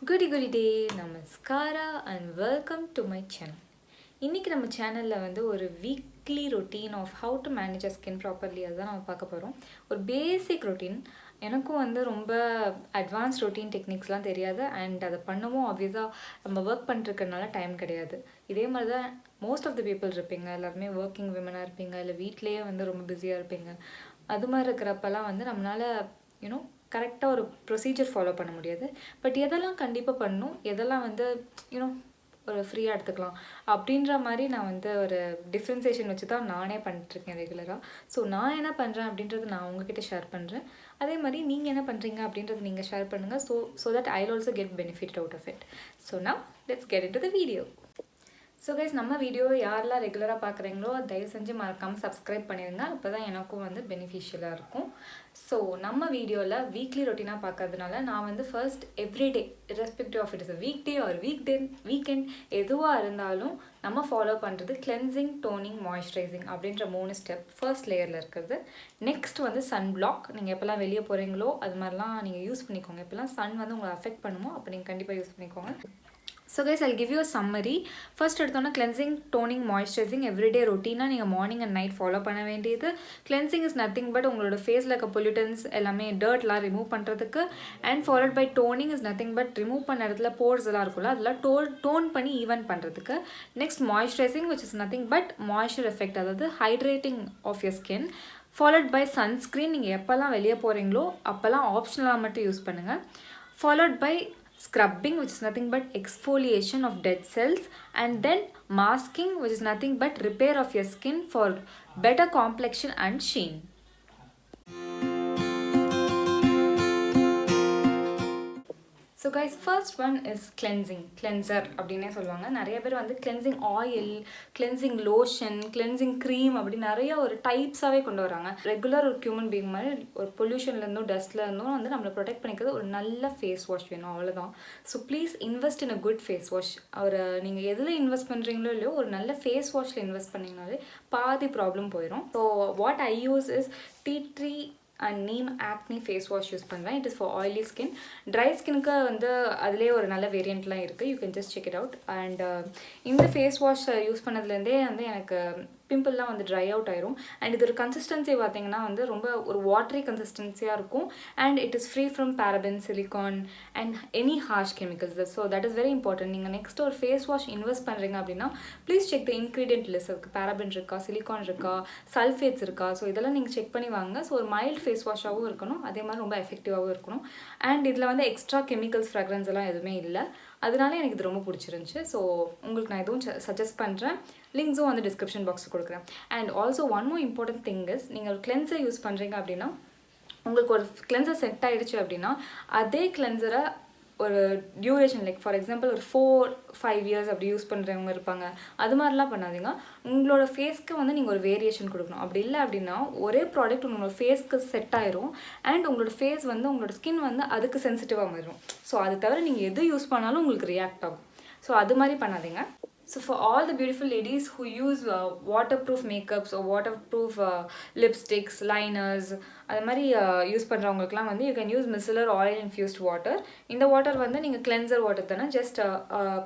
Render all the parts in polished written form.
Good day, Namaskara and welcome to my channel. இன்னைக்கு நம்ம சேனலில் வந்து ஒரு weekly routine of how to manage a skin properly அதுதான் நம்ம பார்க்க போகிறோம். ஒரு பேசிக் ரொட்டீன். எனக்கும் வந்து ரொம்ப அட்வான்ஸ் ரொட்டீன் டெக்னிக்ஸ்லாம் தெரியாது அண்ட் அதை பண்ணவும் ஆப்வியஸாக நம்ம ஒர்க் பண்ணிட்டுருக்கனால டைம் கிடையாது. இதே மாதிரி தான் மோஸ்ட் ஆஃப் த பீப்புள் இருப்பீங்க, எல்லாருமே ஒர்க்கிங் விமனாக இருப்பீங்க, இல்லை வீட்லேயே வந்து ரொம்ப பிஸியாக இருப்பீங்க. அது மாதிரி இருக்கிறப்பெல்லாம் வந்து நம்மளால் கரெக்டாக ஒரு ப்ரொசீஜர் ஃபாலோ பண்ண முடியாது. பட் எதெல்லாம் கண்டிப்பாக பண்ணணும், எதெல்லாம் வந்து ஒரு ஃப்ரீயாக எடுத்துக்கலாம் அப்படின்ற மாதிரி நான் வந்து ஒரு டிஃப்ரென்சியேஷன் வச்சு தான் நானே பண்ணிட்டுருக்கேன் ரெகுலராக. ஸோ நான் என்ன பண்ணுறேன் அப்படின்றது நான் உங்ககிட்ட ஷேர் பண்ணுறேன். அதே மாதிரி நீங்கள் என்ன பண்ணுறீங்க அப்படின்றது நீங்கள் ஷேர் பண்ணுங்கள். So that I also get benefit out of it. So now let's get into the video. So guys, நம்ம வீடியோவை யாரெல்லாம் ரெகுலராக பார்க்குறீங்களோ தயவு செஞ்சு மறக்காமல் சப்ஸ்கிரைப் பண்ணிடுங்க. அப்போ தான் எனக்கும் வந்து பெனிஃபிஷியலாக இருக்கும். ஸோ நம்ம வீடியோவில் வீக்லி ரொட்டீனாக பார்க்கறதுனால நான் வந்து first everyday respective of it is weekday or weekend எதுவாக இருந்தாலும் நம்ம ஃபாலோ பண்ணுறது கிளென்சிங், டோனிங், மாய்ஸ்சரைசிங் அப்படின்ற 3 ஸ்டெப் ஃபர்ஸ்ட் லேயரில் இருக்கிறது. நெக்ஸ்ட் வந்து சன் பிளாக். நீங்கள் எப்போல்லாம் வெளியே போகிறீங்களோ அது மாதிரிலாம் நீங்கள் யூஸ் பண்ணிக்கோங்க. எப்போல்லாம் சன் வந்து உங்களை அஃபெக்ட் பண்ணுமோ அப்போ நீங்கள் கண்டிப்பாக யூஸ் பண்ணிக்கோங்க. So guys, I'll give you a summary. First எடுத்தோன்னா கிளென்சிங், டோனிங், மாய்ஸ்சரைசிங் எவ்ரிடே ரொட்டீனாக நீங்கள் மார்னிங் அண்ட் நைட் ஃபாலோ பண்ண வேண்டியது. கிளென்சிங் இஸ் நத்திங் பட் உங்களோட ஃபேஸில் இருக்க பொல்யூட்டன்ஸ் எல்லாமே டர்ட்லாம் ரிமூவ் பண்ணுறதுக்கு. And followed by toning is nothing but remove பண்ண இடத்துல போர்ஸ் எல்லாம் இருக்கும்ல அதெல்லாம் டோன் பண்ணி ஈவன் பண்ணுறதுக்கு. Next moisturizing which is nothing but moisture effect, அதாவது hydrating of your skin. Followed by sunscreen. நீங்கள் எப்போல்லாம் வெளியே போகிறீங்களோ அப்போல்லாம் ஆப்ஷனலாக மட்டும் யூஸ் பண்ணுங்கள். Followed by scrubbing, which is nothing but exfoliation of dead cells, and then masking, which is nothing but repair of your skin for better complexion and sheen. So guys, first one is cleanser அப்படின்னே சொல்லுவாங்க. நிறைய பேர் வந்து cleansing oil, cleansing lotion, cleansing cream அப்படி நிறைய ஒரு டைப்ஸாகவே கொண்டு வராங்க. ரெகுலர் ஒரு ஹியூமன் பீயிங் மாதிரி ஒரு பொல்யூஷன்லேருந்தும் டஸ்ட்லேருந்தும் வந்து நம்மளை ப்ரொடெக்ட் பண்ணிக்கிறது ஒரு நல்ல ஃபேஸ் வாஷ் வேணும், அவ்வளோதான். So please invest in a good face wash. ஒரு நீங்கள் எதில் இன்வெஸ்ட் பண்ணுறீங்களோ இல்லையோ ஒரு நல்ல ஃபேஸ் வாஷில் இன்வெஸ்ட் பண்ணிங்கனாலே பாதி ப்ராப்ளம் போயிடும். So what I use is tea tree and neem acne face wash use பண்ணுறேன். It is for oily skin. Dry ஸ்கின்னுக்கு வந்து அதிலே ஒரு நல்ல வேரியண்ட்லாம் இருக்குது. You can just check it out. And இந்த ஃபேஸ் வாஷ் யூஸ் பண்ணதுலேருந்தே வந்து எனக்கு பிம்பிள்லாம் வந்து ட்ரை அவுட் ஆயிரும். அண்ட் இது ஒரு கன்சிஸ்டன்சி பார்த்தீங்கன்னா வந்து ரொம்ப ஒரு வாட்டரி கன்சிஸ்டன்சியாக இருக்கும். And it is free from paraben, silicone and any harsh chemicals. So that is very important. நீங்கள் நெக்ஸ்ட் ஒரு ஃபேஸ் வாஷ் இன்வெஸ்ட் பண்ணுறீங்க அப்படின்னா please check the ingredient list. இருக்குது பேரபன் இருக்கா, சிலிகான் இருக்கா, சல்ஃபேட்ஸ் இருக்கா. ஸோ இதெல்லாம் நீங்கள் செக் பண்ணி வாங்க. ஸோ ஒரு மைல்டு ஃபேஸ் வாஷாகவும் இருக்கணும், அதே மாதிரி ரொம்ப எஃபெக்டிவாகவும் இருக்கணும். அண்ட் இதில் வந்து எக்ஸ்ட்ரா கெமிக்கல்ஸ், ஃப்ராக்ரன்ஸ் எல்லாம் எதுவுமே இல்லை. அதனால எனக்கு இது ரொம்ப பிடிச்சிருந்துச்சு. ஸோ உங்களுக்கு நான் எதுவும் சஜஸ்ட் பண்ணுறேன். லிங்க்ஸும் வந்து டிஸ்கிரிப்ஷன் பாக்ஸில் கொடுக்குறேன். And also one more important thing is, நீங்கள் ஒரு கிளென்சர் யூஸ் பண்ணுறீங்க அப்படின்னா உங்களுக்கு ஒரு கிளென்சர் செட் ஆகிடுச்சு அப்படின்னா அதே கிளென்சரை ஒரு டியூரேஷன் லைக் ஃபார் எக்ஸாம்பிள் ஒரு 4-5 இயர்ஸ் அப்படி யூஸ் பண்ணுறவங்க இருப்பாங்க. அது மாதிரிலாம் பண்ணாதீங்க. உங்களோட ஃபேஸ்க்கு வந்து நீங்கள் ஒரு வேரியேஷன் கொடுக்கணும். அப்படி இல்லை அப்படின்னா ஒரே ப்ராடக்ட் உங்களோட ஃபேஸ்க்கு செட் ஆயிரும் அண்ட் உங்களோட ஃபேஸ் வந்து உங்களோட ஸ்கின் வந்து அதுக்கு சென்சிட்டிவாக மாறிடும். ஸோ அது தவிர நீங்கள் எது யூஸ் பண்ணாலும் உங்களுக்கு ரியாக்ட் ஆகும். ஸோ அது மாதிரி பண்ணாதீங்க. So for all the beautiful ladies who use waterproof makeups or waterproof lipsticks, liners, அது மாதிரி யூஸ் பண்ணுறவங்களுக்குலாம் வந்து you can use micellar oil infused water. இந்த வாட்டர் வந்து நீங்கள் கிளென்சர் வாட்டர் தானே, ஜஸ்ட்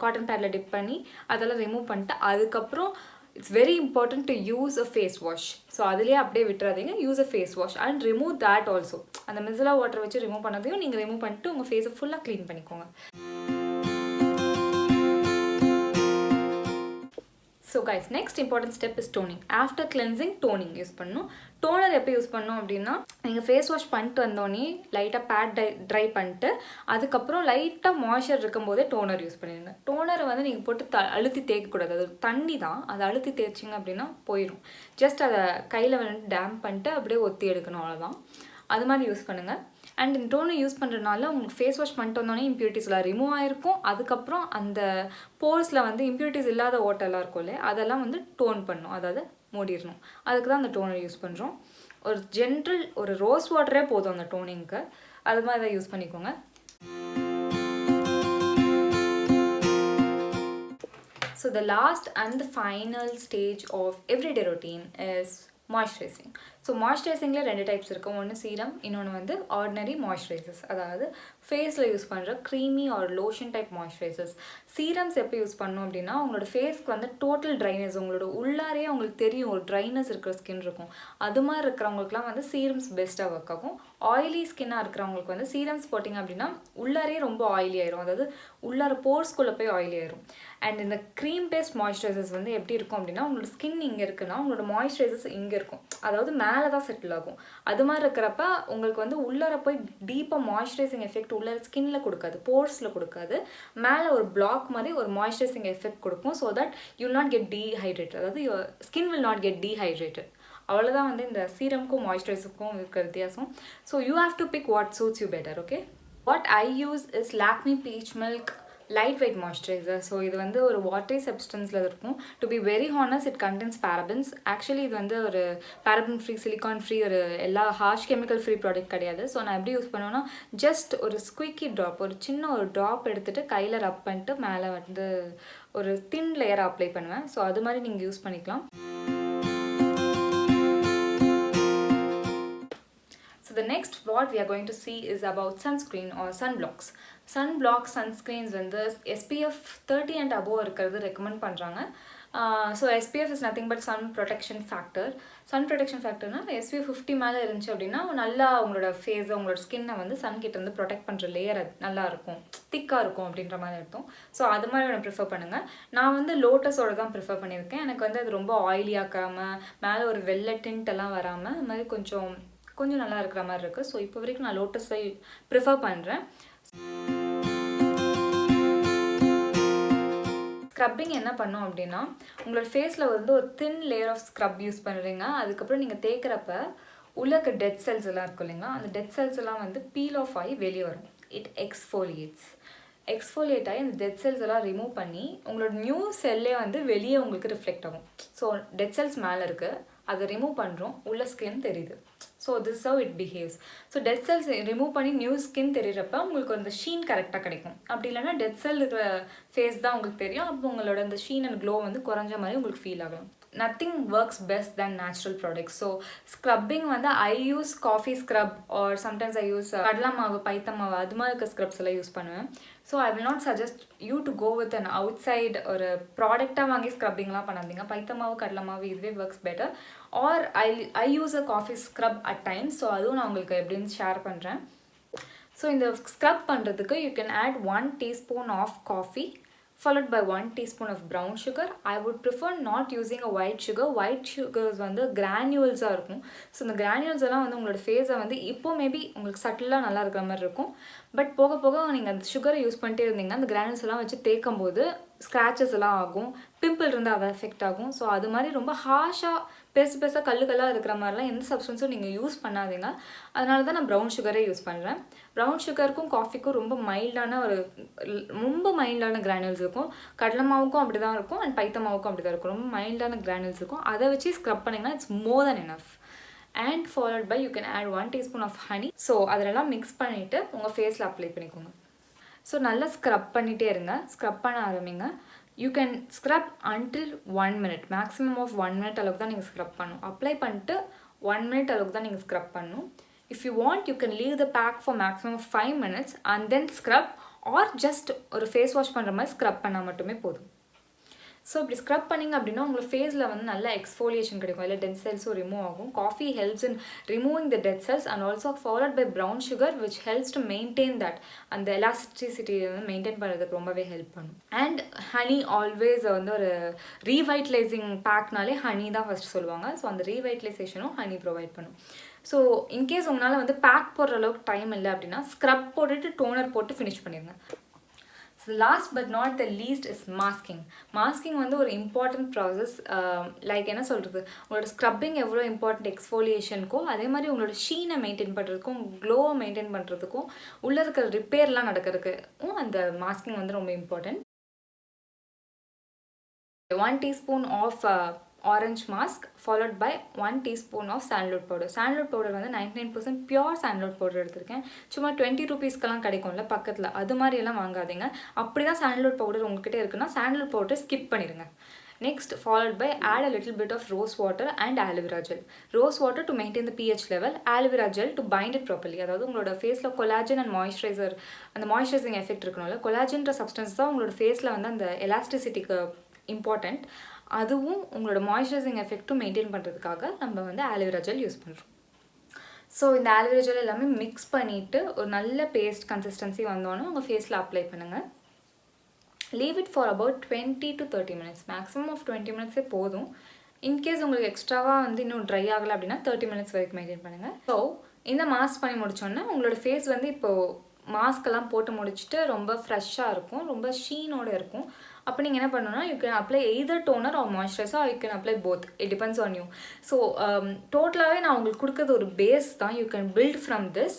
காட்டன் பேடில் டிப் பண்ணி அதெல்லாம் ரிமூவ் பண்ணிட்டு அதுக்கப்புறம் it's very important to use a face wash. So அதுலேயே அப்படியே விட்டுறாதீங்க. Use a face wash and remove that also. அந்த மிசலர் வாட்டர் வச்சு ரிமூவ் பண்ணதையும் நீங்கள் ரிமூவ் பண்ணிட்டு உங்கள் ஃபேஸை ஃபுல்லாக க்ளீன் பண்ணிக்கோங்க. So guys, next important step is toning. After cleansing toning use பண்ணணும். டோனர் எப்போ யூஸ் பண்ணணும் அப்படின்னா நீங்கள் ஃபேஸ் வாஷ் பண்ணிட்டு வந்தோடனே லைட்டாக பேட் ட்ரை பண்ணிட்டு அதுக்கப்புறம் லைட்டாக மாய்ஸ்சர் இருக்கும்போதே டோனர் யூஸ் பண்ணிடுங்க. டோனரை வந்து நீங்கள் போட்டு அழுத்தி தேய்க்கக்கூடாது. அது தண்ணி தான், அதை அழுத்தி தேய்ச்சிங்க அப்படின்னா போயிடும். ஜஸ்ட் அதை கையில் வந்துட்டு டேம்ப் பண்ணிட்டு அப்படியே ஒத்தி எடுக்கணும், அவ்வளோதான். அது மாதிரி யூஸ் பண்ணுங்கள். அண்ட் இந்த டோனை யூஸ் பண்ணுறதுனால உங்களுக்கு ஃபேஸ் வாஷ் பண்ணிட்டு வந்தோடனே இம்ப்யூரிட்டிஸ்லாம் ரிமூவ் ஆகிருக்கும். அதுக்கப்புறம் அந்த போர்ஸில் வந்து இம்ப்யூரிட்டிஸ் இல்லாத வாட்டர்லாம் இருக்கும் இல்லையா, அதெல்லாம் வந்து டோன் பண்ணணும், அதாவது மூடிடணும். அதுக்கு தான் அந்த டோனர் யூஸ் பண்ணுறோம். ஒரு ஜென்ரல் ஒரு ரோஸ் வாட்டரே போதும் அந்த டோனிங்க்கு. அது மாதிரி தான் யூஸ் பண்ணிக்கோங்க. So the last and the final stage of everyday routine is moisturizing. So மாய்ஸ்சரைசிங்கில் 2 டைப்ஸ் இருக்குது. ஒன்று சீரம், இன்னொன்று வந்து ஆர்டினரி மாய்ஸ்சரைசர்ஸ், அதாவது ஃபேஸில் யூஸ் பண்ணுற creamy or lotion type moisturisers. Serums எப்படி யூஸ் பண்ணணும் அப்படின்னா, உங்களோட ஃபேஸ்க்கு வந்து டோட்டல் ட்ரைனஸ், உங்களோட உள்ளாரே உங்களுக்கு தெரியும் ஒரு ட்ரைனஸ் இருக்கிற ஸ்கின் இருக்கும். அது மாதிரி இருக்கிறவங்களுக்குலாம் வந்து சீரம்ஸ் பெஸ்ட்டாக ஒர்க் ஆகும். ஆயிலி ஸ்கின்னாக இருக்கிறவங்களுக்கு வந்து சீரம்ஸ் போட்டிங்க அப்படின்னா உள்ளாரே ரொம்ப ஆயிலி ஆயிரும், அதாவது உள்ளார போர்ஸ்குள்ளே போய் ஆயிலி ஆயிரும். அண்ட் இந்த க்ரீம் பேஸ்ட் மாய்ஸ்சரைசர்ஸ் வந்து எப்படி இருக்கும் அப்படின்னா, உங்களோட ஸ்கின் இங்கே இருக்குன்னா உங்களோட மாய்ஸ்சரைசர்ஸ் இங்கே இருக்கும், அதாவது மேலே தான் செட்டில் ஆகும். அது மாதிரி இருக்கிறப்ப உங்களுக்கு வந்து உள்ளார போய் டீப்பாக மாய்ஸ்சரைசிங் எஃபெக்ட் உள்ள ஸ்கின்ல கொடுக்காது, போர்ஸில் கொடுக்காது, மேலே ஒரு பிளாக் மாதிரி ஒரு மாய்ஸ்சரைசிங் எஃபெக்ட் கொடுக்கும். So that you will not get dehydrated, அதாவது your skin will not get dehydrated. அவ்வளோதான் வந்து இந்த சீரம்க்கும் மாய்ஸ்சரைசருக்கும் இருக்கிற வித்தியாசம். So you have to pick what suits you better. Okay, what I use is Lakme peach milk light weight moisturizer. So இது வந்து ஒரு வாட்டரி சப்ஸ்டன்ஸில் இருக்கும். To be very honest, it contains parabens. Actually இது வந்து ஒரு பேரபன் ஃப்ரீ, சிலிகான் ஃப்ரீ, ஒரு எல்லா ஹார்ஷ் கெமிக்கல் ஃப்ரீ ப்ராடக்ட் கிடையாது. ஸோ நான் எப்படி யூஸ் பண்ணுவேன்னா, ஜஸ்ட் ஒரு ஸ்குவிக்கி ட்ராப், ஒரு சின்ன ஒரு ட்ராப் எடுத்துகிட்டு கையில் ரப் பண்ணிட்டு மேலே வந்து ஒரு தின் லேயர் அப்ளை பண்ணுவேன். ஸோ அது மாதிரி நீங்கள் யூஸ் பண்ணிக்கலாம். So the next what we are going to see is about sunscreen or sunblocks. Sunblock sunscreens வந்து SPF 30 and above இருக்கிறது ரெக்கமெண்ட் பண்ணுறாங்க. So SPF is nothing but sun protection factor. sun protection factorனா SPF 50 மேலே இருந்துச்சு அப்படின்னா நல்லா உங்களோட ஃபேஸை, உங்களோட ஸ்கின்னை வந்து சன் கிட்ட இருந்து ப்ரொடெக்ட் பண்ணுற லேயர் நல்லா இருக்கும், திக்காக இருக்கும் அப்படின்ற மாதிரி அர்த்தம். ஸோ அது மாதிரி நான் ப்ரிஃபர் பண்ணுங்கள். நான் வந்து லோட்டஸோட தான் ப்ரிஃபர் பண்ணியிருக்கேன். எனக்கு வந்து அது ரொம்ப ஆயிலி ஆக்காமல், மேலே ஒரு வெள்ளை டிண்ட் எல்லாம் வராமல், அது மாதிரி கொஞ்சம் நல்லா இருக்கிற மாதிரி இருக்குது. ஸோ இப்போ வரைக்கும் நான் லோட்டஸை ப்ரிஃபர் பண்ணுறேன். ஸ்க்ரப்பிங் என்ன பண்ணோம் அப்படின்னா, உங்களோட ஃபேஸில் வந்து ஒரு thin layer of scrub use பண்ணுறீங்க. அதுக்கப்புறம் நீங்கள் தேய்க்கிறப்ப உள்ள இருக்க டெட் செல்ஸ் எல்லாம் இருக்கும் இல்லைங்களா, அந்த டெட் செல்ஸ் எல்லாம் வந்து பீல் ஆஃப் ஆகி வெளியே வரும். இட் எக்ஸ்ஃபோலியேட் ஆகி அந்த டெட் செல்ஸ் எல்லாம் ரிமூவ் பண்ணி உங்களோட நியூ செல்லே வந்து வெளியே உங்களுக்கு ரிஃப்ளெக்ட் ஆகும். ஸோ டெட் செல்ஸ் மேலே இருக்குது, அதை ரிமூவ் பண்ணுறோம், உள்ள ஸ்கின் தெரியுது. So this how it behaves. So dead cells remove பண்ணி நியூ ஸ்கின் தெரிகிறப்ப உங்களுக்கு அந்த ஷீன் கரெக்டாக கிடைக்கும். அப்படி இல்லைன்னா டெட் செல் இருக்கிற ஃபேஸ் தான் உங்களுக்கு தெரியும். அப்போ உங்களோட அந்த ஷீன் அண்ட் க்ளோ வந்து குறைஞ்ச மாதிரி உங்களுக்கு ஃபீல் ஆகும். nothing works best than natural products. So scrubbing வந்து I use coffee scrub or sometimes I use கடலை மாவு, பைத்த மாவு, அது மாதிரி இருக்க ஸ்க்ரப்ஸ் எல்லாம் யூஸ் பண்ணுவேன். So I will not suggest you to go with an outside ஒரு ப்ராடக்டாக வாங்கி ஸ்க்ரப்பிங்லாம் பண்ணாதீங்க. பைத்த மாவு, கடலை மாவு இதுவே works better. Or I use a coffee scrub at times. So அதுவும் நான் உங்களுக்கு எப்படின்னு ஷேர் பண்ணுறேன். ஸோ இந்த ஸ்க்ரப் பண்ணுறதுக்கு you can add 1 teaspoon of coffee followed by 1 teaspoon of brown sugar. I would prefer not using a white sugar. White sugars வந்து கிரானியூல்ஸாக இருக்கும். So இந்த கிரானியூல்ஸ் எல்லாம் வந்து உங்களோட ஃபேஸை வந்து இப்போ மேபி உங்களுக்கு சட்டிலாக நல்லா இருக்கிற மாதிரி இருக்கும். பட் போக போக நீங்கள் அந்த சுகரை யூஸ் பண்ணிட்டே இருந்தீங்கன்னா அந்த கிரானியூல்ஸ் எல்லாம் வச்சு தேய்க்கும் போது ஸ்க்ராச்சஸ் எல்லாம் ஆகும், பிம்பிள் இருந்தால் அதை எஃபெக்ட் ஆகும். ஸோ அது மாதிரி ரொம்ப ஹார்ஷாக பெருசாக கல்லுக்கல்லாக இருக்கிற மாதிரிலாம் எந்த சப்ஸ்டன்ஸும் நீங்கள் யூஸ் பண்ணாதீங்க. அதனால தான் நான் ப்ரௌன் சுகரே யூஸ் பண்ணுறேன். ப்ரௌன் சுகருக்கும் காஃபிக்கும் ரொம்ப மைல்டான கிரானியூல்ஸ் இருக்கும். கடலை மாவுக்கும் அப்படி தான் இருக்கும் அண்ட் பைத்த மாவுக்கும் அப்படி தான் இருக்கும். ரொம்ப மைல்டான கிரானியூல்ஸ் இருக்கும். அதை வச்சு ஸ்க்ரப் பண்ணிங்கன்னா it's more than enough. And followed by you can add 1 teaspoon of honey. So அதெல்லாம் மிக்ஸ் பண்ணிவிட்டு உங்கள் ஃபேஸில் அப்ளை பண்ணிக்கோங்க. ஸோ நல்லா ஸ்க்ரப் பண்ணிகிட்டே இருங்க. ஸ்க்ரப் பண்ண ஆரம்பிங்க. You can scrub until 1 minute. Maximum of 1 minute அளவுக்கு தான் நீங்கள் ஸ்க்ரப் பண்ணணும். அப்ளை பண்ணிட்டு 1 minute அளவுக்கு தான் நீங்கள் ஸ்க்ரப் பண்ணணும். If you want you can leave the pack for maximum 5 minutes and then scrub. Or just ஒரு ஃபேஸ் வாஷ் பண்ணுற மாதிரி ஸ்க்ரப் பண்ணால் மட்டுமே போதும். ஸோ இப்படி ஸ்க்ரப் பண்ணிங்க அப்படின்னா உங்கள் ஃபேஸில் வந்து நல்ல எக்ஸ்ஃபோலியேஷன் கிடைக்கும், இல்லை டெட் செல்ஸும் ரிமூவ் ஆகும். Coffee helps in removing the dead cells and also followed by brown sugar which helps to maintain that. அந்த எலாஸ்டிசிட்டி வந்து மெயின்டைன் பண்ணுறதுக்கு ரொம்பவே ஹெல்ப் பண்ணும். அண்ட் ஹனி ஆல்வேஸ் வந்து ஒரு ரீவைட்டலைசிங் பேக்னாலே ஹனி தான் ஃபஸ்ட் சொல்லுவாங்க. ஸோ அந்த ரீவைட்டலைசேஷனும் ஹனி ப்ரொவைட் பண்ணும். ஸோ இன்கேஸ் உங்களால் வந்து பேக் போடுற அளவுக்கு டைம் இல்லை அப்படின்னா ஸ்க்ரப் போட்டுட்டு டோனர் போட்டு ஃபினிஷ் பண்ணிடுங்க. So last but not the least is masking. Masking வந்து ஒரு இம்பார்ட்டன்ட் ப்ராசஸ். லைக் என்ன சொல்கிறது, உங்களோட ஸ்க்ரப்பிங் எவ்வளோ இம்பார்ட்டன்ட் எக்ஸ்ஃபோலியேஷனுக்கோ அதே மாதிரி உங்களோட ஷீனை மெயின்டைன் பண்ணுறதுக்கும் க்ளோவை மெயின்டைன் பண்ணுறதுக்கும் உள்ளே இருக்கிற ரிப்பேர்லாம் நடக்கிறதுக்கும் அந்த மாஸ்கிங் வந்து ரொம்ப important. 1 teaspoon of orange mask followed by 1 teaspoon of sandalwood powder. Sandalwood powder வந்து 99% pure sandalwood powder எடுத்திருக்கேன். சும்மா 20 rupeesக்கெல்லாம் கிடைக்கும்ல பக்கத்தில், அது மாதிரி எல்லாம் வாங்காதீங்க. அப்படி தான் sandalwood powder உங்ககிட்ட இருக்குன்னா sandalwood powder ஸ்கிப் பண்ணிடுங்க. Next, followed by add a little bit of rose water and aloe vera gel. Rose water to maintain the pH level, aloe vera gel to bind it properly. அதாவது உங்களோட ஃபேஸில் collagen and moisturiser, அந்த moisturising effect இருக்கணும்ல, கொலாஜன்ற substance தான் உங்களோட ஃபேஸில் வந்து அந்த எலாஸ்டிசிட்டிக்கு இம்பார்ட்டண்ட். அதுவும் உங்களோட மாய்ஸ்சரைசிங் எஃபெக்ட்டும் மெயின்டைன் பண்ணுறதுக்காக நம்ம வந்து aloe vera gel யூஸ் பண்ணுறோம். ஸோ இந்த aloe vera gel எல்லாமே மிக்ஸ் பண்ணிவிட்டு ஒரு நல்ல பேஸ்ட் கன்சிஸ்டன்சி வந்தோன்னே உங்கள் ஃபேஸில் அப்ளை பண்ணுங்கள். Leave it for about 20 to 30 minutes, maximum of 20 minutes போதும். இன்கேஸ் உங்களுக்கு எக்ஸ்ட்ராவாக வந்து இன்னும் ட்ரை ஆகலை அப்படின்னா 30 minutes வரைக்கும் மெயின்டைன் பண்ணுங்கள். ஸோ இந்த மாஸ்க் பண்ணி முடிச்சோன்னே உங்களோட ஃபேஸ் வந்து இப்போது மாஸ்க்கெல்லாம் போட்டு முடிச்சுட்டு ரொம்ப ஃப்ரெஷ்ஷாக இருக்கும், ரொம்ப ஷீனோடு இருக்கும். அப்போ நீங்கள் என்ன பண்ணணும்னா, you can apply either toner or moisturiser or you can apply both, it depends on you. So டோட்டலாகவே நான் உங்களுக்கு கொடுக்குறது ஒரு பேஸ் தான், you can build from this.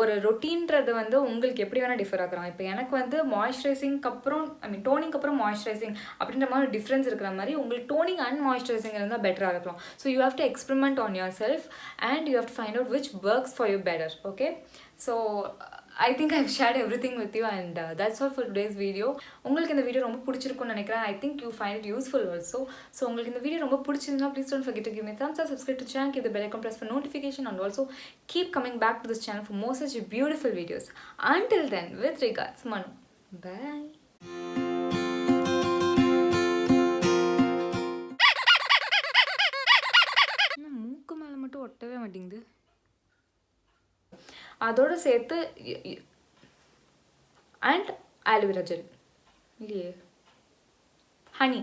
ஒரு ரொட்டீன்றது வந்து உங்களுக்கு எப்படி வேணால் டிஃபர் ஆகுறாங்க. இப்போ எனக்கு வந்து மாய்ஸ்சரைசிங்க்கு அப்புறம் டோனிங்க்கு அப்புறம் மாய்ஸ்சரைசிங் அப்படின்ற மாதிரி டிஃப்ரென்ஸ் இருக்கிற மாதிரி உங்களுக்கு டோனிங் அண்ட் மாய்ஸ்சரைசிங் இருந்தால் பெட்டராக இருக்கலாம். So you have to experiment on your self and you have to find out which works for you better. Okay, so I think I've shared everything with you and that's all for today's video. உங்களுக்கு இந்த video ரொம்ப பிடிச்சிருக்கும்னு நினைக்கிறேன். I think you find it useful also. So உங்களுக்கு இந்த video ரொம்ப பிடிச்சிருந்தா please don't forget to give me a thumbs up, subscribe to the channel, keep the bell icon press for notification and also keep coming back to this channel for more such beautiful videos. Until then, with regards, Manu. Bye. மூக்கு மேலே மட்டும் ஒட்டவே மாட்டேங்குது. அதோடு சேர்த்து and aloe vera gel இல்லையே, honey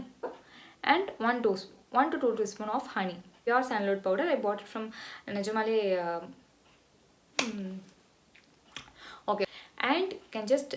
and 1 to 2 teaspoon of honey, pure sandalwood powder. I bought it from நிஜமாலே okay, and can just